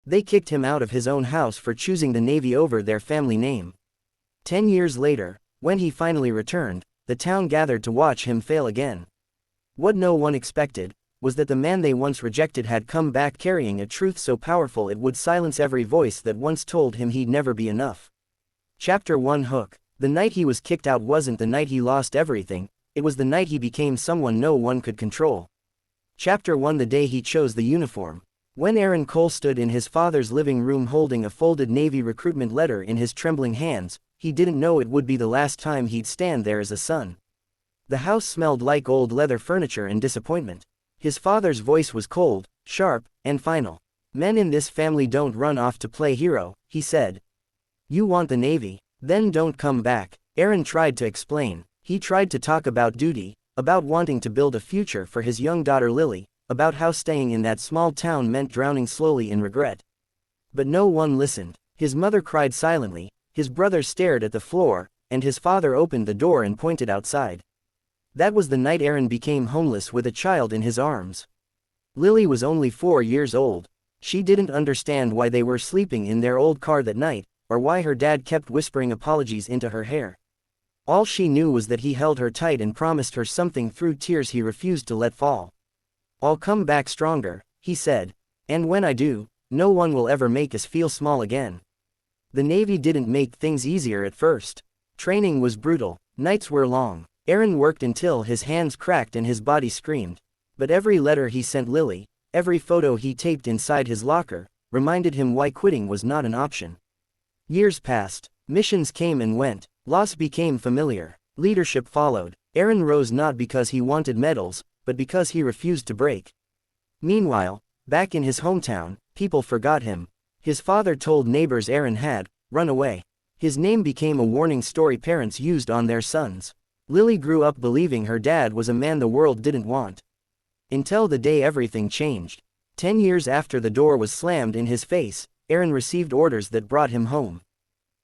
They kicked him out of his own house for choosing the Navy over their family name. 10 years later, when he finally returned, the town gathered to watch him fail again. What no one expected was that the man they once rejected had come back carrying a truth so powerful it would silence every voice that once told him he'd never be enough. Chapter 1 Hook. The night he was kicked out wasn't the night he lost everything, it was the night he became someone no one could control. Chapter 1 The day he chose the uniform. When Aaron Cole stood in his father's living room holding a folded Navy recruitment letter in his trembling hands, he didn't know it would be the last time he'd stand there as a son. The house smelled like old leather furniture and disappointment. His father's voice was cold, sharp, and final. "Men in this family don't run off to play hero," he said. "You want the Navy? Then don't come back." Aaron tried to explain. He tried to talk about duty, about wanting to build a future for his young daughter Lily, about how staying in that small town meant drowning slowly in regret. But no one listened. His mother cried silently, his brother stared at the floor, and his father opened the door and pointed outside. That was the night Aaron became homeless with a child in his arms. Lily was only 4 years old. She didn't understand why they were sleeping in their old car that night, or why her dad kept whispering apologies into her hair. All she knew was that he held her tight and promised her something through tears he refused to let fall. "I'll come back stronger," he said. "And when I do, no one will ever make us feel small again." The Navy didn't make things easier at first. Training was brutal, nights were long. Aaron worked until his hands cracked and his body screamed. But every letter he sent Lily, every photo he taped inside his locker, reminded him why quitting was not an option. Years passed, missions came and went, loss became familiar, leadership followed. Aaron rose not because he wanted medals, but because he refused to break. Meanwhile, back in his hometown, people forgot him. His father told neighbors Aaron had run away. His name became a warning story parents used on their sons. Lily grew up believing her dad was a man the world didn't want. Until the day everything changed. 10 years after the door was slammed in his face, Aaron received orders that brought him home.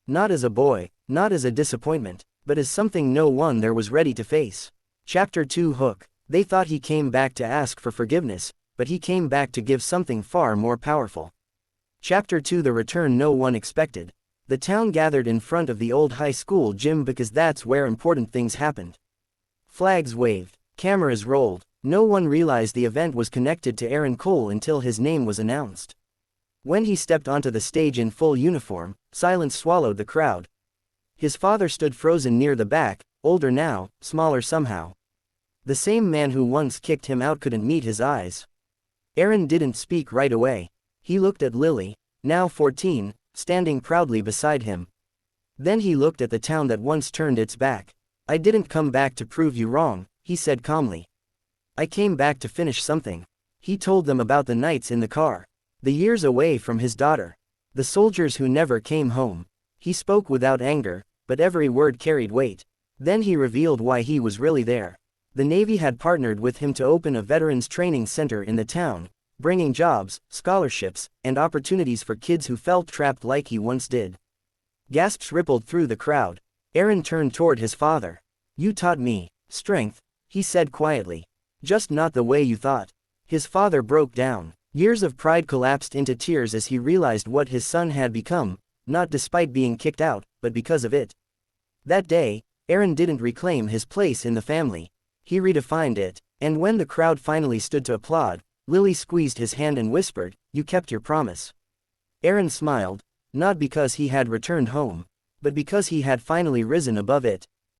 Not as a boy, not as a disappointment, but as something no one there was ready to face. Chapter 2 Hook. They thought he came back to ask for forgiveness, but he came back to give something far more powerful. Chapter 2 The return no one expected. The town gathered in front of the old high school gym because that's where important things happened. Flags waved, cameras rolled. No one realized the event was connected to Aaron Cole until his name was announced. When he stepped onto the stage in full uniform, silence swallowed the crowd. His father stood frozen near the back, older now, smaller somehow. The same man who once kicked him out couldn't meet his eyes. Aaron didn't speak right away. He looked at Lily, now 14, standing proudly beside him. Then he looked at the town that once turned its back. "I didn't come back to prove you wrong," he said calmly. "I came back to finish something." He told them about the nights in the car, the years away from his daughter, the soldiers who never came home. He spoke without anger, but every word carried weight. Then he revealed why he was really there. The Navy had partnered with him to open a veterans training center in the town, bringing jobs, scholarships, and opportunities for kids who felt trapped like he once did. Gasps rippled through the crowd. Aaron turned toward his father. "You taught me strength," he said quietly. "Just not the way you thought." His father broke down. Years of pride collapsed into tears as he realized what his son had become, not despite being kicked out, but because of it. That day, Aaron didn't reclaim his place in the family. He redefined it, and when the crowd finally stood to applaud, Lily squeezed his hand and whispered, "You kept your promise." Aaron smiled, not because he had returned home, but because he had finally risen above it.